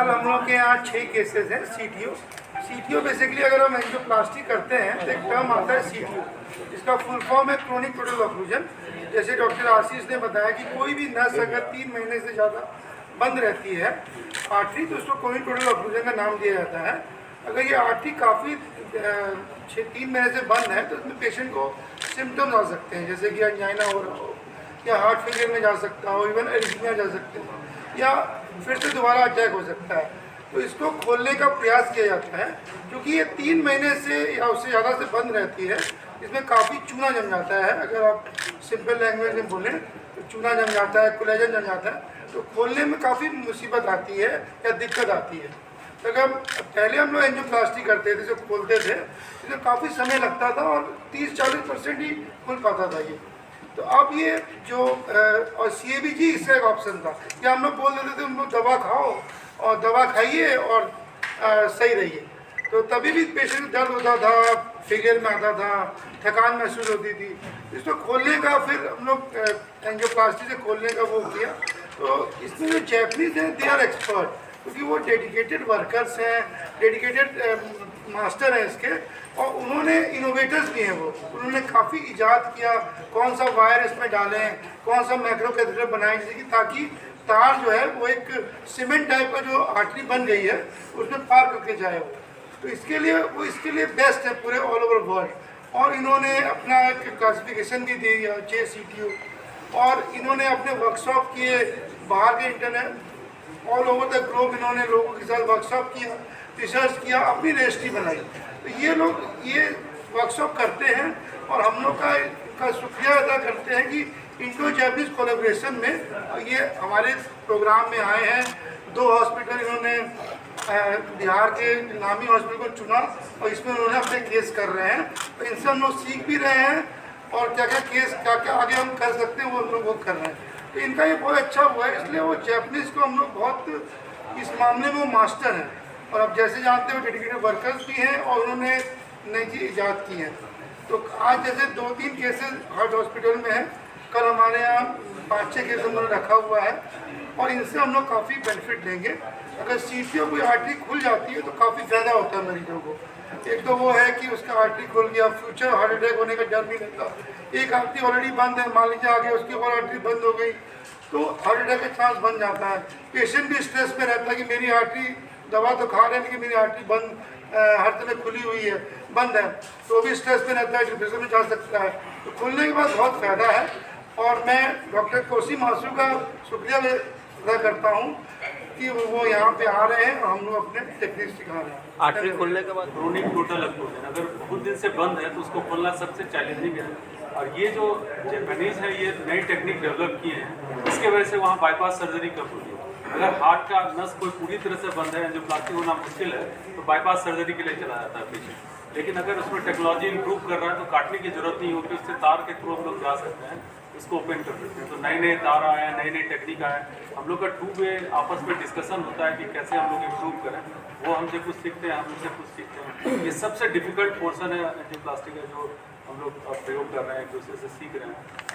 फिलहाल हम लोग के यहाँ 6 केसेस हैं सीटीओ बेसिकली अगर हम एंजियोप्लास्टी करते हैं तो एक टर्म आता है सीटीओ, इसका फुल फॉर्म है क्रोनिक टोटल ऑक्लूजन। जैसे डॉक्टर आशीष ने बताया कि कोई भी नस अगर 3 महीने से ज़्यादा बंद रहती है आर्टरी तो उसको क्रोनिक टोटल ऑक्लूजन का नाम दिया जाता है। अगर ये आर्टरी काफ़ी 3 महीने से बंद है तो उसमें पेशेंट को सिम्टम्स आ सकते हैं, जैसे कि एंजाइना हो रहा हो या हार्ट फेलियर में जा सकता हो, इवन एरिथमिया जा सकते हो या फिर से दोबारा अटैक हो सकता है। तो इसको खोलने का प्रयास किया जाता है क्योंकि ये 3 महीने से या उससे ज़्यादा से बंद रहती है। इसमें काफ़ी चूना जम जाता है, अगर आप सिंपल लैंग्वेज में बोलें तो चूना जम जाता है, कोलेजन जम जाता है, तो खोलने में काफ़ी मुसीबत आती है या दिक्कत आती है। तो अगर पहले हम लोग एंजियोप्लास्टी करते थे, जो खोलते थे इसमें काफ़ी समय लगता था और 30-40% ही खुल पाता था ये। तो अब ये जो और CABG इसका एक ऑप्शन था कि हम लोग बोल देते थे उनको दवा खाओ और दवा खाइए और सही रहिए। तो तभी भी पेशेंट दर्द होता था, फेलियर में आता था, थकान महसूस होती थी। इसको खोलने का फिर हम लोग एंजियोप्लास्टी से खोलने का वो किया। तो इसमें जो जैपनीज हैं दे आर एक्सपर्ट, क्योंकि वो डेडिकेटेड वर्कर्स हैं, डेडिकेटेड मास्टर हैं इसके, और उन्होंने इनोवेटर्स भी हैं। वो उन्होंने काफ़ी इजाद किया, कौन सा वायर इसमें डालें, कौन सा मैक्रो कैथेटर बनाएं, जैसे कि ताकि तार जो है वो एक सीमेंट टाइप का जो आर्टरी बन गई है उसमें पार करके जाए वो। तो इसके लिए बेस्ट है पूरे ऑल ओवर वर्ल्ड। और इन्होंने अपना एक क्लासिफिकेशन भी दी 6 CTO, और इन्होंने अपने वर्कशॉप किए बाहर के internet all over the globe. इन्होंने लोगों के साथ वर्कशॉप किया, रिसर्च किया, अपनी रजिस्ट्री बनाई। तो ये लोग ये वर्कशॉप करते हैं और हम लोग का शुक्रिया अदा करते हैं कि इंडो जैपनीज कोलैबोरेशन में ये हमारे प्रोग्राम में आए हैं। 2 हॉस्पिटल इन्होंने बिहार के नामी हॉस्पिटल को चुना और इसमें उन्होंने अपने केस कर रहे हैं। तो इनसे हम लोग सीख भी रहे हैं और क्या क्या आगे हम कर सकते हैं वो हम लोग वो कर रहे हैं। तो इनका ये बहुत अच्छा हुआ है, इसलिए वो जैपनीज को हम लोग बहुत इस मामले में वो मास्टर हैं। और अब जैसे जानते हो डेडिकेटेड वर्कर्स भी हैं और उन्होंने नई चीज़ ईजाद की है। तो आज जैसे 2-3 केसेस हार्ट हॉस्पिटल में हैं, कल हमारे यहाँ 5-6 केस हमने रखा हुआ है और इनसे हम लोग काफ़ी बेनिफिट लेंगे। अगर CTO कोई आर्टरी खुल जाती है तो काफ़ी फ़ायदा होता है मरीजों को। एक तो वो है कि उसका आर्टरी खुल गया, फ्यूचर हार्ट अटैक होने का डर नहीं रहता। एक आर्टरी ऑलरेडी बंद है, मान लीजिए आगे उसकी और आर्टरी बंद हो गई तो हार्ट अटैक का चांस बन जाता है। पेशेंट भी स्ट्रेस में रहता है कि मेरी आर्टरी, दवा तो खा रहे हैं लेकिन मेरी आर्टरी बंद, हर तरह खुली हुई है, बंद है, तो भी स्ट्रेस में रहता है, डिप्रेशन में जा सकता है। तो खुलने के बाद बहुत फ़ायदा है और मैं डॉक्टर कोसी मासू का शुक्रिया अदा करता हूँ कि वो यहाँ पे आ रहे हैं और हम लोग अपने टेक्निक सिखा रहे हैं। आर्टरी खोलने के बाद क्रोनिक टोटल ऑक्लूजन अगर बहुत दिन से बंद है तो उसको खोलना सबसे चैलेंजिंग है। और ये जो जैपनीज है ये नई टेक्निक डेवलप किए हैं, इसके वजह से वहाँ बाईपास सर्जरी कब होती है। अगर हार्ट का नस कोई पूरी तरह से बंद है, एंजियोप्लास्टी होना मुश्किल है, तो बाईपास सर्जरी के लिए चला जाता है पेशेंट। लेकिन अगर उसमें टेक्नोलॉजी इंप्रूव कर रहा है तो काटने की जरूरत नहीं होती, उससे तार के थ्रू हम लोग जा सकते हैं, उसको ओपन कर सकते हैं। तो नए तार आए हैं, नई टेक्निक आए हैं। हम लोग का 2 वे आपस में डिस्कशन होता है कि कैसे हम लोग इम्प्रूव करें। वो हमसे कुछ सीखते हैं, हम उनसे कुछ सीखते हैं। ये सबसे डिफिकल्ट पोर्सन है एंजियोप्लास्टी का, जो हम लोग प्रयोग कर रहे हैं, एक दूसरे से सीख रहे हैं।